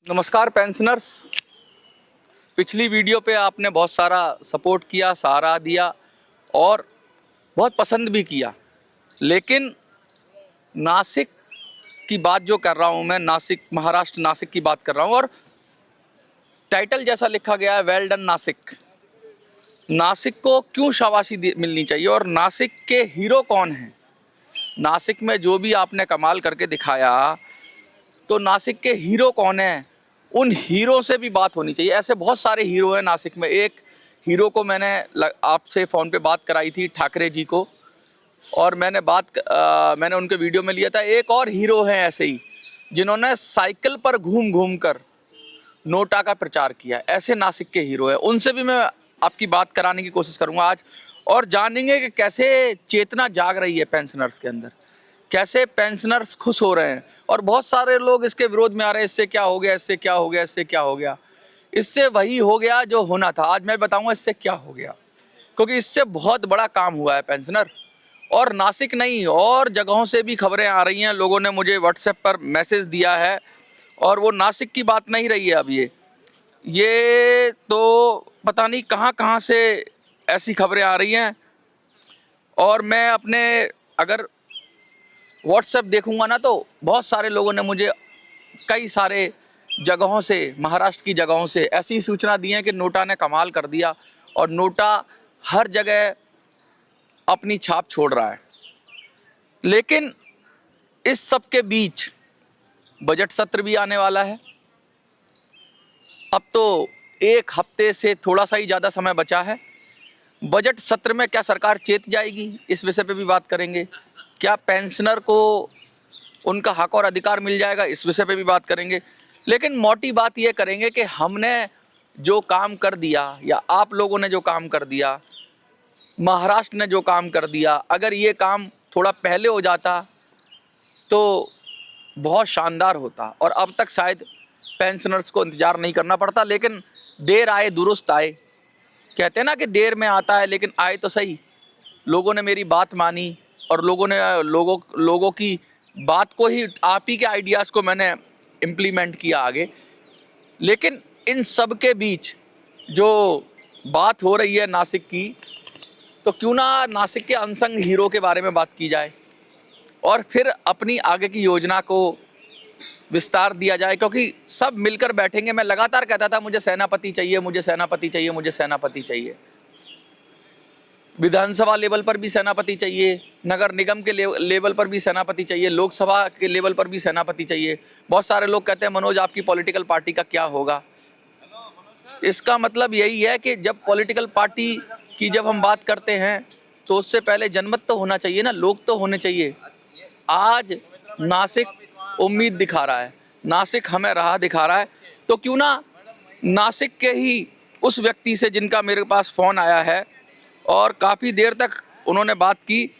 नमस्कार पेंशनर्स। पिछली वीडियो पे आपने बहुत सारा सपोर्ट किया, सहारा दिया और बहुत पसंद भी किया, लेकिन नासिक की बात जो कर रहा हूँ मैं, नासिक महाराष्ट्र नासिक की बात कर रहा हूँ और टाइटल जैसा लिखा गया है, वेल डन नासिक। नासिक को क्यों शाबाशी मिलनी चाहिए और नासिक के हीरो कौन हैं? नासिक में जो भी आपने कमाल करके दिखाया, तो नासिक के हीरो कौन हैं? उन हीरो से भी बात होनी चाहिए। ऐसे बहुत सारे हीरो हैं नासिक में। एक हीरो को मैंने आपसे फ़ोन पे बात कराई थी, ठाकरे जी को, और मैंने उनके वीडियो में लिया था। एक और हीरो हैं ऐसे ही, जिन्होंने साइकिल पर घूम घूम कर नोटा का प्रचार किया। ऐसे नासिक के हीरो हैं, उनसे भी मैं आपकी बात कराने की कोशिश करूँगा आज, और जानेंगे कि कैसे चेतना जाग रही है पेंशनर्स के अंदर, कैसे पेंशनर्स खुश हो रहे हैं। और बहुत सारे लोग इसके विरोध में आ रहे हैं, इससे क्या हो गया, इससे क्या हो गया, इससे क्या हो गया। इससे वही हो गया जो होना था। आज मैं बताऊंगा इससे क्या हो गया, क्योंकि इससे बहुत बड़ा काम हुआ है पेंशनर। और नासिक नहीं, और जगहों से भी खबरें आ रही हैं। लोगों ने मुझे व्हाट्सएप पर मैसेज दिया है, और वो नासिक की बात नहीं रही है अब। ये तो पता नहीं कहाँ कहाँ से ऐसी खबरें आ रही हैं। और मैं अपने अगर व्हाट्सएप देखूंगा ना, तो बहुत सारे लोगों ने मुझे कई सारे जगहों से, महाराष्ट्र की जगहों से ऐसी सूचना दी है कि नोटा ने कमाल कर दिया और नोटा हर जगह अपनी छाप छोड़ रहा है। लेकिन इस सब के बीच बजट सत्र भी आने वाला है। अब तो एक हफ्ते से थोड़ा सा ही ज़्यादा समय बचा है। बजट सत्र में क्या सरकार चेत जाएगी, इस विषय पे भी बात करेंगे। क्या पेंशनर को उनका हक और अधिकार मिल जाएगा, इस विषय पे भी बात करेंगे। लेकिन मोटी बात ये करेंगे कि हमने जो काम कर दिया, या आप लोगों ने जो काम कर दिया, महाराष्ट्र ने जो काम कर दिया, अगर ये काम थोड़ा पहले हो जाता तो बहुत शानदार होता, और अब तक शायद पेंशनर्स को इंतज़ार नहीं करना पड़ता। लेकिन देर आए दुरुस्त आए, कहते हैं ना कि देर में आता है लेकिन आए तो सही। लोगों ने मेरी बात मानी, और लोगों की बात को ही, आप ही के आइडियाज़ को मैंने इम्प्लीमेंट किया आगे। लेकिन इन सब के बीच जो बात हो रही है नासिक की, तो क्यों ना नासिक के अनसंग हीरो के बारे में बात की जाए, और फिर अपनी आगे की योजना को विस्तार दिया जाए। क्योंकि सब मिलकर बैठेंगे। मैं लगातार कहता था मुझे सेनापति चाहिए, मुझे सेनापति चाहिए, मुझे सेनापति चाहिए। विधानसभा लेवल पर भी सेनापति चाहिए, नगर निगम के लेवल पर भी सेनापति चाहिए, लोकसभा के लेवल पर भी सेनापति चाहिए। बहुत सारे लोग कहते हैं मनोज आपकी पॉलिटिकल पार्टी का क्या होगा। इसका मतलब यही है कि जब पॉलिटिकल पार्टी की जब हम बात करते हैं, तो उससे पहले जनमत तो होना चाहिए ना, लोग तो होने चाहिए। आज नासिक उम्मीद दिखा रहा है, नासिक हमें राह दिखा रहा है। तो क्यों ना नासिक के ही उस व्यक्ति से, जिनका मेरे पास फ़ोन आया है और काफ़ी देर तक उन्होंने बात की,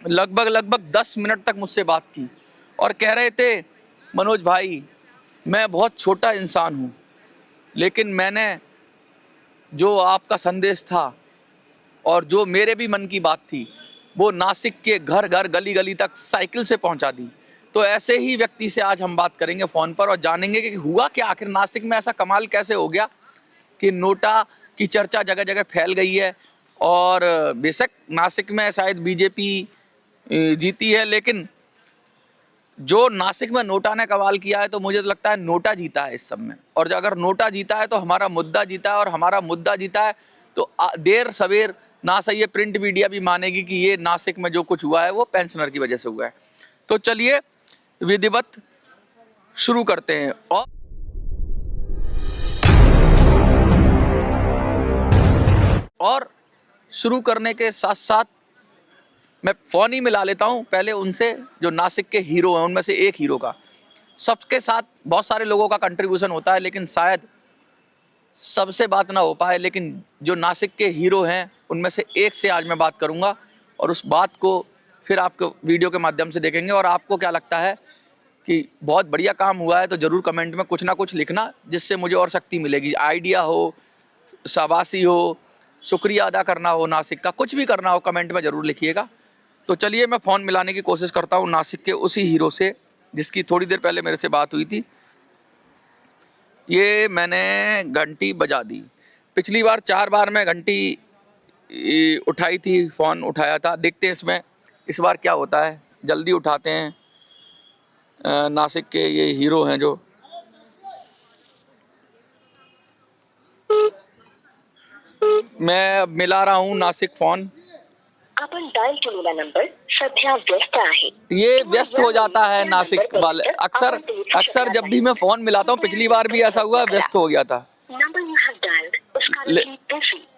लगभग 10 मिनट तक मुझसे बात की, और कह रहे थे मनोज भाई मैं बहुत छोटा इंसान हूँ, लेकिन मैंने जो आपका संदेश था और जो मेरे भी मन की बात थी, वो नासिक के घर घर, गली गली तक साइकिल से पहुंचा दी। तो ऐसे ही व्यक्ति से आज हम बात करेंगे फ़ोन पर, और जानेंगे कि हुआ क्या, आखिर नासिक में ऐसा कमाल कैसे हो गया कि नोटा की चर्चा जगह जगह फैल गई है। और बेशक नासिक में शायद बीजेपी जीती है, लेकिन जो नासिक में नोटा ने कमाल किया है, तो मुझे तो लगता है नोटा जीता है इस सब में। और अगर नोटा जीता है तो हमारा मुद्दा जीता है, और हमारा मुद्दा जीता है तो देर सवेर ना सही है, प्रिंट मीडिया भी मानेगी कि ये नासिक में जो कुछ हुआ है वो पेंशनर की वजह से हुआ है। तो चलिए विधिवत शुरू करते हैं। और शुरू करने के साथ साथ मैं फ़ोन ही मिला लेता हूं पहले उनसे, जो नासिक के हीरो हैं, उनमें से एक हीरो का। सबके साथ बहुत सारे लोगों का कंट्रीब्यूशन होता है, लेकिन शायद सबसे बात ना हो पाए। लेकिन जो नासिक के हीरो हैं, उनमें से एक से आज मैं बात करूंगा, और उस बात को फिर आपको वीडियो के माध्यम से देखेंगे। और आपको क्या लगता है कि बहुत बढ़िया काम हुआ है, तो ज़रूर कमेंट में कुछ ना कुछ लिखना, जिससे मुझे और शक्ति मिलेगी। आइडिया हो, शाबाशी हो, शुक्रिया अदा करना हो नासिक का, कुछ भी करना हो, कमेंट में ज़रूर लिखिएगा। तो चलिए मैं फ़ोन मिलाने की कोशिश करता हूँ नासिक के उसी हीरो से, जिसकी थोड़ी देर पहले मेरे से बात हुई थी। ये मैंने घंटी बजा दी। पिछली बार 4 बार मैं घंटी उठाई थी, फ़ोन उठाया था। देखते हैं इसमें इस बार क्या होता है। जल्दी उठाते हैं। नासिक के ये हीरो हैं जो। मैं मिला रहा हूँ नासिक फ़ोन। आपण डायल केलेला नंबर सध्या व्यस्त आहे। ये व्यस्त हो जाता है नासिक वाले। अक्सर जब भी मैं फ़ोन मिलाता हूँ, पिछली बार भी ऐसा हुआ, व्यस्त हो गया था।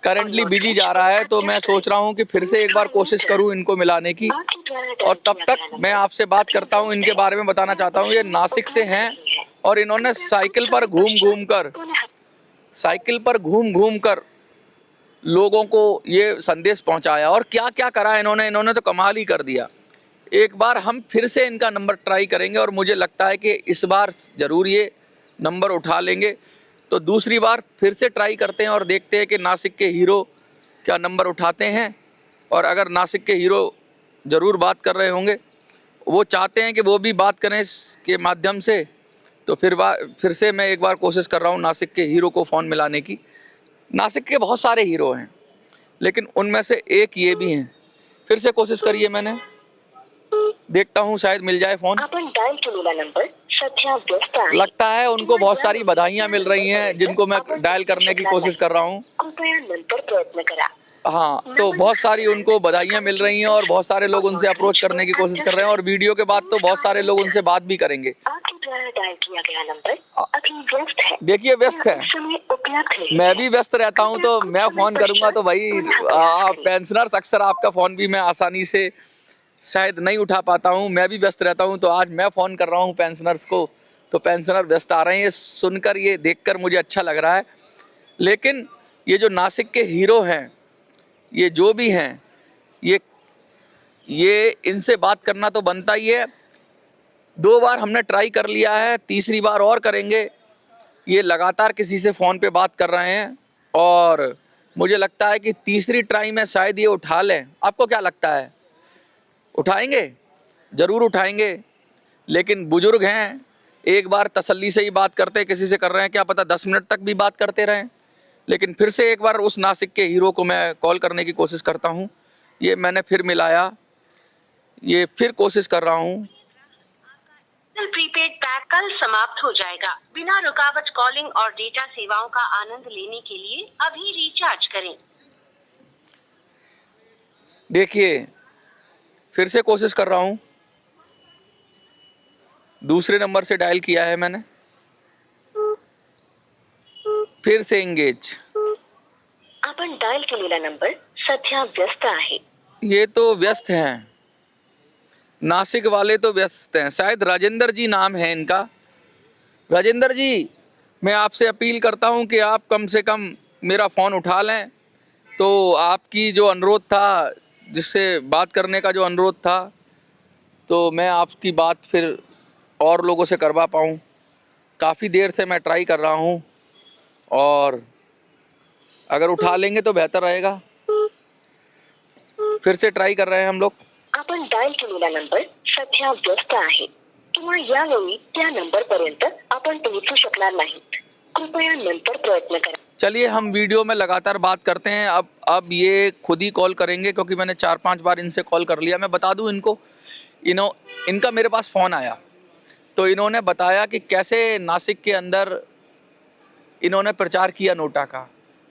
करंटली बिजी जा रहा है, तो मैं सोच रहा हूँ कि फिर से एक बार कोशिश करूँ इनको मिलाने की। और तब तक मैं आपसे बात करता हूँ, इनके बारे में बताना चाहता हूँ। ये नासिक से हैं और इन्होंने साइकिल पर घूम कर लोगों को ये संदेश पहुंचाया। और क्या क्या करा इन्होंने तो कमाल ही कर दिया। एक बार हम फिर से इनका नंबर ट्राई करेंगे और मुझे लगता है कि इस बार ज़रूर ये नंबर उठा लेंगे। तो दूसरी बार फिर से ट्राई करते हैं और देखते हैं कि नासिक के हीरो क्या नंबर उठाते हैं। और अगर नासिक के हीरो ज़रूर बात कर रहे होंगे, वो चाहते हैं कि वो भी बात करें इसके माध्यम से, तो फिर से मैं एक बार कोशिश कर रहा हूँ नासिक के हीरो को फ़ोन मिलाने की। नासिक के बहुत सारे हीरो हैं, लेकिन उनमें से एक ये भी हैं। फिर से कोशिश करिए, मैंने देखता हूँ शायद मिल जाए फ़ोन। आपण डायल केलेला नंबर सध्या व्यस्त आहे। लगता है उनको बहुत सारी बधाइयाँ मिल रही हैं, जिनको मैं डायल करने की कोशिश कर रहा हूँ। कृपया नंतर प्रयत्न करा। हाँ, तो बहुत सारी उनको बधाइयाँ मिल रही हैं और बहुत सारे लोग उनसे अप्रोच करने की कोशिश कर रहे हैं। और वीडियो के बाद तो बहुत सारे लोग उनसे बात भी करेंगे। आपके द्वारा डायल किया गया नंबर अभी व्यस्त है। देखिए, व्यस्त है। मैं भी व्यस्त रहता हूँ, तो मैं फ़ोन करूँगा तो भाई पेंशनर्स, अक्सर आपका फ़ोन भी मैं आसानी से शायद नहीं उठा पाता हूँ। मैं भी व्यस्त रहता हूँ, तो आज मैं फ़ोन कर रहा हूँ पेंशनर्स को, तो पेंशनर व्यस्त आ रहे हैं। ये सुनकर, ये देखकर मुझे अच्छा लग रहा है। लेकिन ये जो नासिक के हीरो हैं, ये जो भी हैं, ये इनसे बात करना तो बनता ही है। 2 बार हमने ट्राई कर लिया है, तीसरी बार और करेंगे। ये लगातार किसी से फ़ोन पे बात कर रहे हैं और मुझे लगता है कि तीसरी ट्राई में शायद ये उठा लें। आपको क्या लगता है, उठाएंगे? ज़रूर उठाएंगे। लेकिन बुजुर्ग हैं, एक बार तसल्ली से ही बात करते, किसी से कर रहे हैं, क्या पता 10 मिनट तक भी बात करते रहें। लेकिन फिर से एक बार उस नासिक के हीरो को मैं कॉल करने की कोशिश करता हूँ। ये मैंने फिर मिलाया, ये फिर कोशिश कर रहा हूँ। प्रीपेड पैक कल समाप्त हो जाएगा। बिना रुकावट कॉलिंग और डेटा सेवाओं का आनंद लेने के लिए अभी रिचार्ज करें। देखिए, फिर से कोशिश कर रहा हूँ। दूसरे नंबर से डायल किया है मैंने। फिर से एंगेज। आपण डायल केलेला नंबर सध्या व्यस्त आहे। ये तो व्यस्त हैं, नासिक वाले तो व्यस्त हैं। शायद राजेंद्र जी नाम है इनका। राजेंद्र जी, मैं आपसे अपील करता हूं कि आप कम से कम मेरा फ़ोन उठा लें। तो आपकी जो अनुरोध था, जिससे बात करने का जो अनुरोध था, तो मैं आपकी बात फिर और लोगों से करवा पाऊँ। काफ़ी देर से मैं ट्राई कर रहा हूँ और अगर उठा लेंगे तो बेहतर रहेगा। फिर से ट्राई कर रहे हैं हम लोग। आपण डायल केलेला नंबर सध्या व्यस्त आहे किंवा यावेळी त्या नंबरपर्यंत आपण पोहोचू शकणार नाही। कृपया नंतर प्रयत्न करा। चलिए, हम वीडियो में लगातार बात करते हैं। अब ये खुद ही कॉल करेंगे, क्योंकि मैंने 4-5 बार इनसे कॉल कर लिया। मैं बता दूं इनको, इनका मेरे पास फ़ोन आया, तो इन्होंने बताया कि कैसे नासिक के अंदर इन्होंने प्रचार किया नोटा का।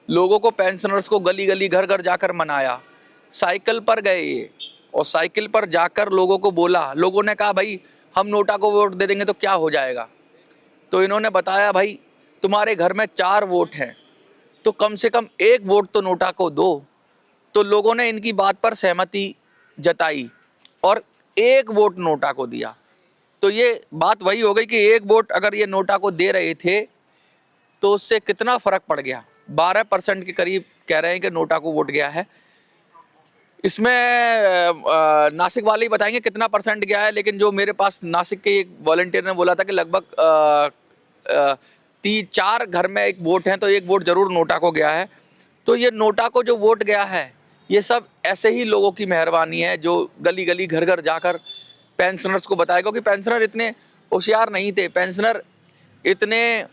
लोगों को, पेंशनर्स को गली गली घर घर जाकर मनाया। साइकिल पर गए ये, और साइकिल पर जाकर लोगों को बोला। लोगों ने कहा, भाई हम नोटा को वोट दे देंगे तो क्या हो जाएगा। तो इन्होंने बताया, भाई तुम्हारे घर में 4 वोट हैं, तो कम से कम 1 वोट तो नोटा को दो। तो लोगों ने इनकी बात पर सहमति जताई और 1 वोट नोटा को दिया। तो ये बात वही हो गई कि 1 वोट अगर ये नोटा को दे रहे थे, तो उससे कितना फ़र्क पड़ गया। 12% के करीब कह रहे हैं कि नोटा को वोट गया है। इसमें नासिक वाले ही बताएंगे कितना परसेंट गया है। लेकिन जो मेरे पास नासिक के एक वॉलंटियर ने बोला था कि लगभग 4 घर में 1 वोट है, तो 1 वोट ज़रूर नोटा को गया है। तो ये नोटा को जो वोट गया है, ये सब ऐसे ही लोगों की मेहरबानी है जो गली गली घर घर जाकर पेंशनर्स को बताया। क्योंकि पेंशनर इतने होशियार नहीं थे, पेंशनर इतने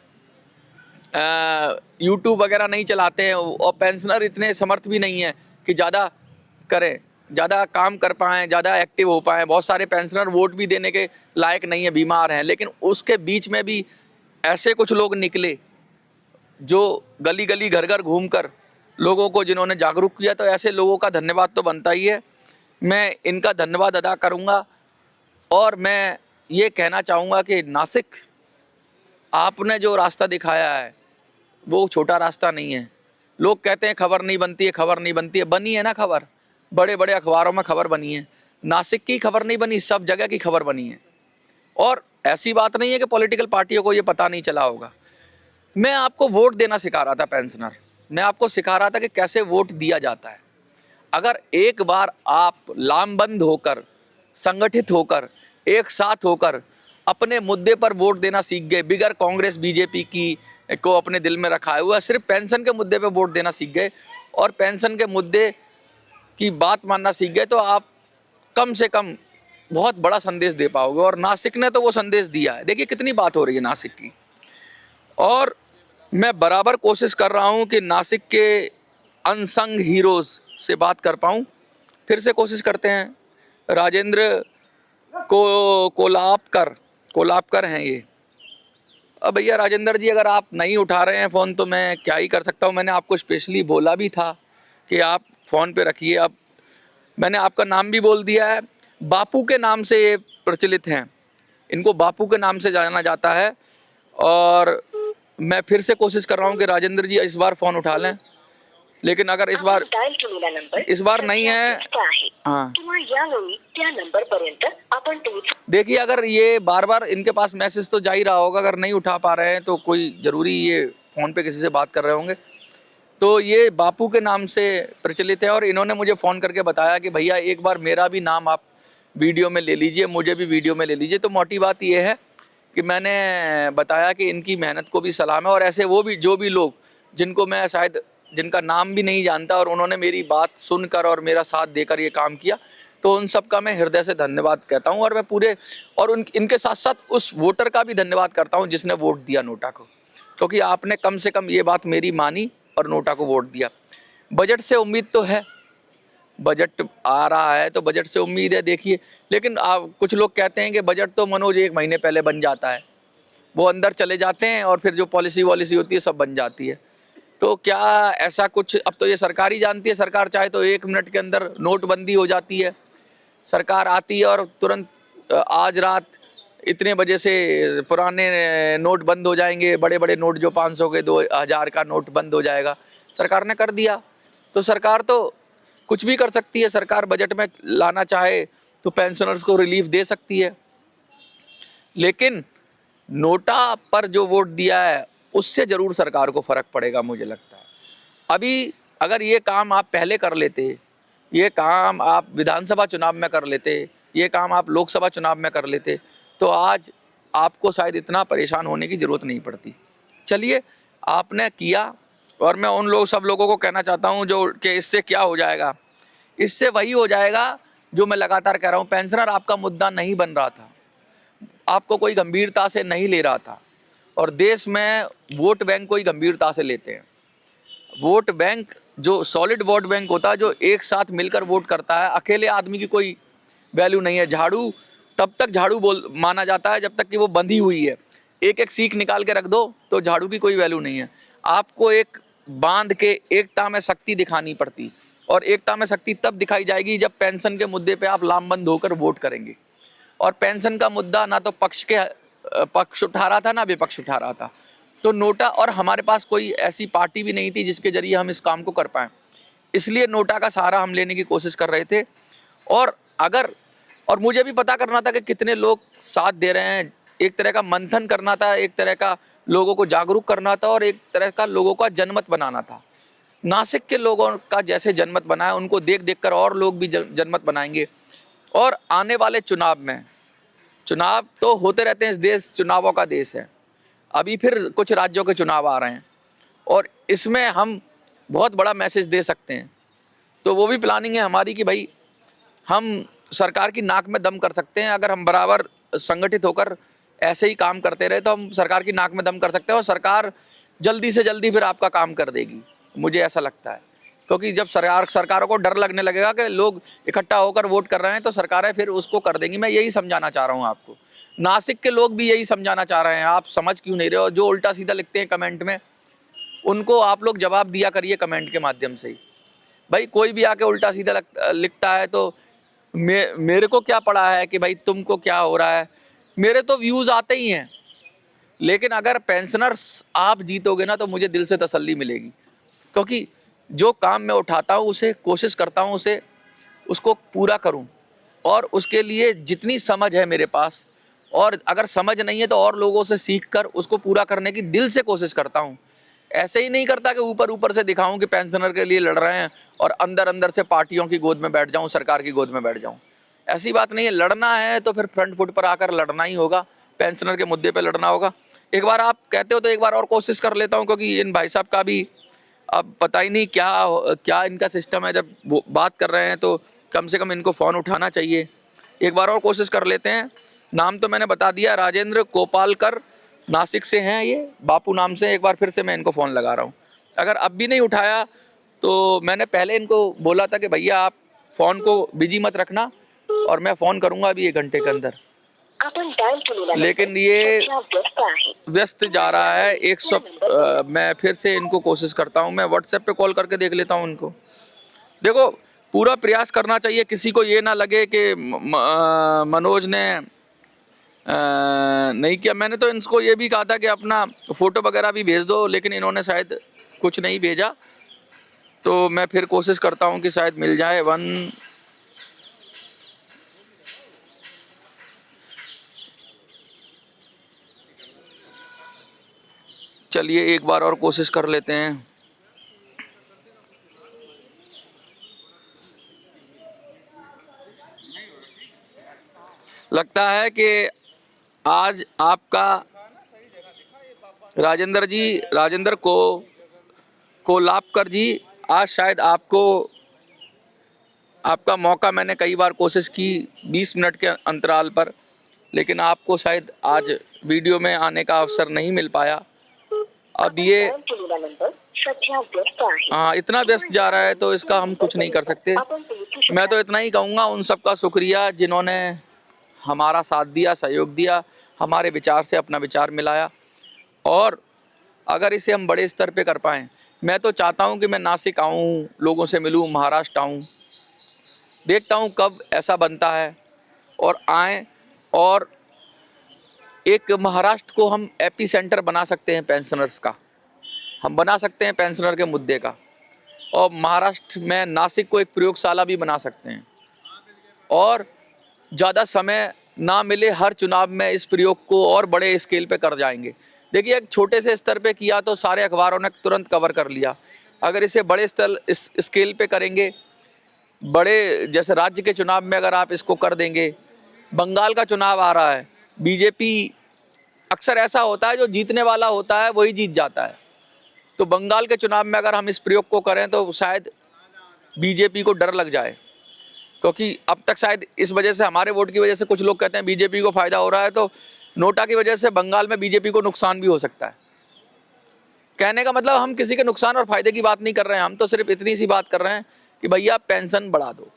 यूट्यूब वगैरह नहीं चलाते हैं और पेंशनर इतने समर्थ भी नहीं है कि ज़्यादा करें, ज़्यादा काम कर पाएँ, ज़्यादा एक्टिव हो पाएँ। बहुत सारे पेंशनर वोट भी देने के लायक नहीं है, बीमार हैं, लेकिन उसके बीच में भी ऐसे कुछ लोग निकले जो गली गली घर घर घूमकर लोगों को जिन्होंने जागरूक किया। तो ऐसे लोगों का धन्यवाद तो बनता ही है, मैं इनका धन्यवाद अदा करूँगा। और मैं ये कहना चाहूँगा कि नासिक, आपने जो रास्ता दिखाया है वो छोटा रास्ता नहीं है। लोग कहते हैं खबर नहीं बनती है, खबर नहीं बनती है, बनी है ना खबर, बड़े बड़े अखबारों में खबर बनी है। नासिक की खबर नहीं बनी, सब जगह की खबर बनी है। और ऐसी बात नहीं है कि पॉलिटिकल पार्टियों को ये पता नहीं चला होगा। मैं आपको वोट देना सिखा रहा था पेंशनर, मैं आपको सिखा रहा था कि कैसे वोट दिया जाता है। अगर एक बार आप लामबंद होकर, संगठित होकर, एक साथ होकर अपने मुद्दे पर वोट देना सीख गए, बिगर कांग्रेस बीजेपी की को अपने दिल में रखा हुआ, सिर्फ पेंशन के मुद्दे पे वोट देना सीख गए और पेंशन के मुद्दे की बात मानना सीख गए, तो आप कम से कम बहुत बड़ा संदेश दे पाओगे। और नासिक ने तो वो संदेश दिया है। देखिए कितनी बात हो रही है नासिक की, और मैं बराबर कोशिश कर रहा हूँ कि नासिक के अनसंग हीरोज़ से बात कर पाऊँ। फिर से कोशिश करते हैं। राजेंद्र कोलापकर हैं ये। अब भैया राजेंद्र जी, अगर आप नहीं उठा रहे हैं फ़ोन तो मैं क्या ही कर सकता हूँ। मैंने आपको स्पेशली बोला भी था कि आप फ़ोन पे रखिए। अब मैंने आपका नाम भी बोल दिया है। बापू के नाम से ये प्रचलित हैं, इनको बापू के नाम से जाना जाता है। और मैं फिर से कोशिश कर रहा हूँ कि राजेंद्र जी इस बार फ़ोन उठा लें, लेकिन अगर इस बार नहीं है, हाँ देखिए, अगर ये बार बार इनके पास मैसेज तो जा ही रहा होगा, अगर नहीं उठा पा रहे हैं तो कोई ज़रूरी ये फ़ोन पे किसी से बात कर रहे होंगे। तो ये बापू के नाम से प्रचलित है और इन्होंने मुझे फ़ोन करके बताया कि भैया एक बार मेरा भी नाम आप वीडियो में ले लीजिए, मुझे भी वीडियो में ले लीजिए। तो मोटी बात ये है कि मैंने बताया कि इनकी मेहनत को भी सलाम है, और ऐसे वो भी जो भी लोग जिनको मैं शायद जिनका नाम भी नहीं जानता और उन्होंने मेरी बात सुनकर और मेरा साथ देकर ये काम किया, तो उन सब का मैं हृदय से धन्यवाद कहता हूं। और मैं पूरे और इनके साथ साथ उस वोटर का भी धन्यवाद करता हूं जिसने वोट दिया नोटा को, क्योंकि आपने कम से कम ये बात मेरी मानी और नोटा को वोट दिया। बजट से उम्मीद तो है, बजट आ रहा है तो बजट से उम्मीद है। देखिए, लेकिन कुछ लोग कहते हैं कि बजट तो मनोज 1 महीने पहले बन जाता है, वो अंदर चले जाते हैं और फिर जो पॉलिसी वॉलिसी होती है सब बन जाती है। तो क्या ऐसा कुछ, अब तो ये सरकार ही जानती है, सरकार चाहे तो 1 मिनट के अंदर नोटबंदी हो जाती है। सरकार आती है और तुरंत आज रात इतने बजे से पुराने नोट बंद हो जाएंगे, बड़े बड़े नोट जो 500 के 2000 का नोट बंद हो जाएगा। सरकार ने कर दिया, तो सरकार तो कुछ भी कर सकती है। सरकार बजट में लाना चाहे तो पेंशनर्स को रिलीफ दे सकती है, लेकिन नोटा पर जो वोट दिया है उससे ज़रूर सरकार को फ़र्क पड़ेगा, मुझे लगता है। अभी अगर ये काम आप पहले कर लेते, ये काम आप विधानसभा चुनाव में कर लेते, ये काम आप लोकसभा चुनाव में कर लेते, तो आज आपको शायद इतना परेशान होने की ज़रूरत नहीं पड़ती। चलिए, आपने किया, और मैं उन सब लोगों को कहना चाहता हूँ जो कि इससे क्या हो जाएगा, इससे वही हो जाएगा जो मैं लगातार कह रहा हूँ। पेंशनर आपका मुद्दा नहीं बन रहा था, आपको कोई गंभीरता से नहीं ले रहा था, और देश में वोट बैंक को ही गंभीरता से लेते हैं। वोट बैंक जो सॉलिड वोट बैंक होता है, जो एक साथ मिलकर वोट करता है, अकेले आदमी की कोई वैल्यू नहीं है। झाड़ू तब तक झाड़ू माना जाता है जब तक कि वो बंधी हुई है। एक एक सीख निकाल के रख दो तो झाड़ू की कोई वैल्यू नहीं है। आपको एक बांध के एकता में शक्ति दिखानी पड़ती, और एकता में शक्ति तब दिखाई जाएगी जब पेंशन के मुद्दे पे आप लामबंद होकर वोट करेंगे। और पेंशन का मुद्दा ना तो पक्ष उठा रहा था, ना विपक्ष उठा रहा था। तो नोटा, और हमारे पास कोई ऐसी पार्टी भी नहीं थी जिसके जरिए हम इस काम को कर पाएँ, इसलिए नोटा का सहारा हम लेने की कोशिश कर रहे थे। और मुझे भी पता करना था कि कितने लोग साथ दे रहे हैं। एक तरह का मंथन करना था, एक तरह का लोगों को जागरूक करना था, और एक तरह का लोगों का जनमत बनाना था। नासिक के लोगों का जैसे जनमत बनाया, उनको देख देख कर और लोग भी जनमत बनाएंगे। और आने वाले चुनाव में, चुनाव तो होते रहते हैं, इस देश चुनावों का देश है। अभी फिर कुछ राज्यों के चुनाव आ रहे हैं, और इसमें हम बहुत बड़ा मैसेज दे सकते हैं। तो वो भी प्लानिंग है हमारी कि भाई हम सरकार की नाक में दम कर सकते हैं। अगर हम बराबर संगठित होकर ऐसे ही काम करते रहे तो हम सरकार की नाक में दम कर सकते हैं, और सरकार जल्दी से जल्दी फिर आपका काम कर देगी, मुझे ऐसा लगता है। क्योंकि जब सरकारों को डर लगने लगेगा कि लोग इकट्ठा होकर वोट कर रहे हैं तो सरकारें फिर उसको कर देंगी। मैं यही समझाना चाह रहा हूँ आपको। नासिक के लोग भी यही समझाना चाह रहे हैं, आप समझ क्यों नहीं रहे हो? जो उल्टा सीधा लिखते हैं कमेंट में, उनको आप लोग जवाब दिया करिए कमेंट के माध्यम से ही। भाई कोई भी आके उल्टा सीधा लिखता है तो मेरे को क्या पड़ा है कि भाई तुमको क्या हो रहा है? मेरे तो व्यूज़ आते ही हैं, लेकिन अगर पेंशनर्स आप जीतोगे ना तो मुझे दिल से तसल्ली मिलेगी। क्योंकि जो काम मैं उठाता हूँ उसे कोशिश करता हूँ उसको पूरा करूँ, और उसके लिए जितनी समझ है मेरे पास, और अगर समझ नहीं है तो और लोगों से सीख कर उसको पूरा करने की दिल से कोशिश करता हूँ। ऐसे ही नहीं करता कि ऊपर ऊपर से दिखाऊं कि पेंशनर के लिए लड़ रहे हैं और अंदर अंदर से पार्टियों की गोद में बैठ जाऊं, सरकार की गोद में बैठ जाऊं। ऐसी बात नहीं है। लड़ना है तो फिर फ्रंट फुट पर आकर लड़ना ही होगा, पेंशनर के मुद्दे पे लड़ना होगा। एक बार आप कहते हो तो एक बार और कोशिश कर लेता हूँ, क्योंकि इन भाई साहब का भी अब पता ही नहीं क्या इनका सिस्टम है। जब वो बात कर रहे हैं तो कम से कम इनको फ़ोन उठाना चाहिए। एक बार और कोशिश कर लेते हैं। नाम तो मैंने बता दिया, राजेंद्र कोपालकर, नासिक से हैं ये, बापू नाम से। एक बार फिर से मैं इनको फ़ोन लगा रहा हूँ। अगर अब भी नहीं उठाया तो मैंने पहले इनको बोला था कि भैया आप फ़ोन को बिजी मत रखना, और मैं फ़ोन करूँगा अभी 1 घंटे के अंदर। लेकिन ये व्यस्त जा रहा है। 100 मैं फिर से इनको कोशिश करता हूँ। मैं व्हाट्सएप पे कॉल करके देख लेता हूँ इनको। देखो, पूरा प्रयास करना चाहिए, किसी को ये ना लगे कि मनोज ने नहीं किया। मैंने तो इनको ये भी कहा था कि अपना फ़ोटो वगैरह भी भेज दो, लेकिन इन्होंने शायद कुछ नहीं भेजा। तो मैं फिर कोशिश करता हूँ कि शायद मिल जाए। चलिए एक बार और कोशिश कर लेते हैं। लगता है कि आज आपका राजेंद्र कोलापकर जी, आज शायद आपका मौका, मैंने कई बार कोशिश की 20 मिनट के अंतराल पर, लेकिन आपको शायद आज वीडियो में आने का अवसर नहीं मिल पाया। अब ये हाँ इतना व्यस्त जा रहा है तो इसका हम कुछ नहीं कर सकते। मैं तो इतना ही कहूँगा, उन सबका शुक्रिया जिन्होंने हमारा साथ दिया, सहयोग दिया, हमारे विचार से अपना विचार मिलाया। और अगर इसे हम बड़े स्तर पे कर पाएँ, मैं तो चाहता हूँ कि मैं नासिक आऊँ, लोगों से मिलूँ, महाराष्ट्र आऊँ। देखता हूँ कब ऐसा बनता है और आएँ, और एक महाराष्ट्र को हम एपी सेंटर बना सकते हैं पेंशनर्स का, हम बना सकते हैं पेंशनर के मुद्दे का। और महाराष्ट्र में नासिक को एक प्रयोगशाला भी बना सकते हैं, और ज़्यादा समय ना मिले हर चुनाव में इस प्रयोग को और बड़े स्केल पे कर जाएंगे। देखिए, एक छोटे से स्तर पे किया तो सारे अखबारों ने तुरंत कवर कर लिया। अगर इसे बड़े स्केल पे करेंगे, बड़े जैसे राज्य के चुनाव में अगर आप इसको कर देंगे, बंगाल का चुनाव आ रहा है, बीजेपी अक्सर ऐसा होता है जो जीतने वाला होता है वही जीत जाता है। तो बंगाल के चुनाव में अगर हम इस प्रयोग को करें तो शायद बीजेपी को डर लग जाए, क्योंकि अब तक शायद इस वजह से, हमारे वोट की वजह से, कुछ लोग कहते हैं बीजेपी को फ़ायदा हो रहा है, तो नोटा की वजह से बंगाल में बीजेपी को नुकसान भी हो सकता है। कहने का मतलब हम किसी के नुकसान और फ़ायदे की बात नहीं कर रहे हैं, हम तो सिर्फ इतनी सी बात कर रहे हैं कि भैया पेंशन बढ़ा दो।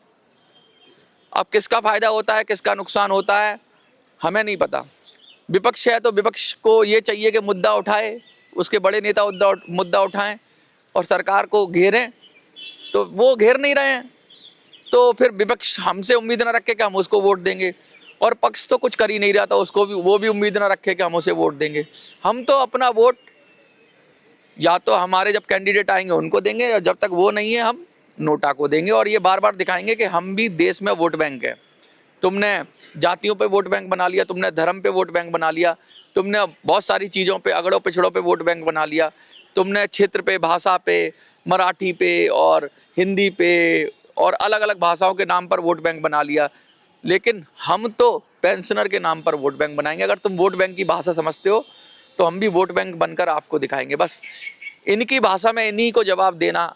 अब किसका फ़ायदा होता है, किसका नुकसान होता है, हमें नहीं पता। विपक्ष है तो विपक्ष को ये चाहिए कि मुद्दा उठाए, उसके बड़े नेता मुद्दा उठाएं और सरकार को घेरें, तो वो घेर नहीं रहे हैं, तो फिर विपक्ष हमसे उम्मीद ना रखे कि हम उसको वोट देंगे, और पक्ष तो कुछ कर ही नहीं रहा था, वो भी उम्मीद ना रखे कि हम उसे वोट देंगे। हम तो अपना वोट या तो हमारे जब कैंडिडेट आएंगे उनको देंगे, और जब तक वो नहीं है हम नोटा को देंगे, और ये बार बार दिखाएंगे कि हम भी देश में वोट बैंक है। तुमने जातियों पे वोट बैंक बना लिया, तुमने धर्म पे वोट बैंक बना लिया, तुमने बहुत सारी चीज़ों पे, अगड़ों पिछड़ों पे वोट बैंक बना लिया, तुमने क्षेत्र पे, भाषा पे, मराठी पे और हिंदी पे और अलग अलग भाषाओं के नाम पर वोट बैंक बना लिया। लेकिन हम तो पेंशनर के नाम पर वोट बैंक बनाएंगे। अगर तुम वोट बैंक की भाषा समझते हो तो हम भी वोट बैंक बनकर आपको दिखाएंगे। बस इनकी भाषा में इन्हीं को जवाब देना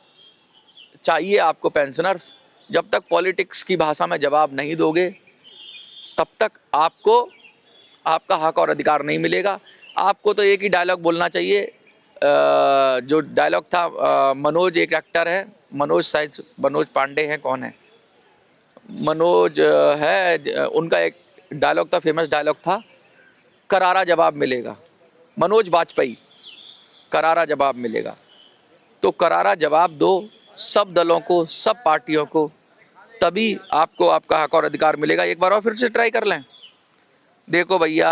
चाहिए आपको पेंशनर्स। जब तक पॉलिटिक्स की भाषा में जवाब नहीं दोगे तब तक आपको आपका हक और अधिकार नहीं मिलेगा। आपको तो एक ही डायलॉग बोलना चाहिए जो डायलॉग था, मनोज एक एक्टर है, मनोज पांडे हैं, कौन है, मनोज है, उनका एक डायलॉग था, फेमस डायलॉग था, करारा जवाब मिलेगा। मनोज वाजपेयी, करारा जवाब मिलेगा। तो करारा जवाब दो सब दलों को, सब पार्टियों को, तभी आपको आपका हक और अधिकार मिलेगा। एक बार और फिर से ट्राई कर लें। देखो भैया,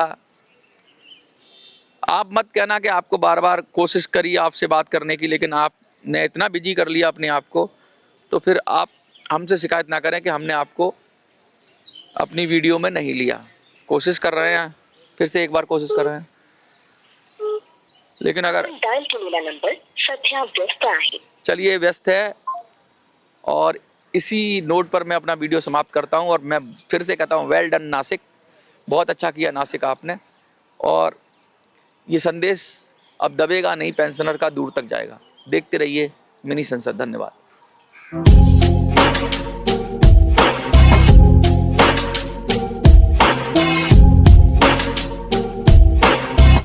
आप मत कहना कि आपको बार बार कोशिश करी आपसे बात करने की, लेकिन आपने इतना बिजी कर लिया अपने आप को, तो फिर आप हमसे शिकायत ना करें कि हमने आपको अपनी वीडियो में नहीं लिया। कोशिश कर रहे हैं, फिर से एक बार कोशिश कर रहे हैं, लेकिन अगर डायल केलेला नंबर सध्या व्यस्त आहे। चलिए व्यस्त है, और इसी नोट पर मैं अपना वीडियो समाप्त करता हूं। और मैं फिर से कहता हूं, वेल डन नासिक, बहुत अच्छा किया नासिक आपने। और ये संदेश अब दबेगा नहीं पेंशनर का, दूर तक जाएगा। देखते रहिए मिनी संसद। धन्यवाद।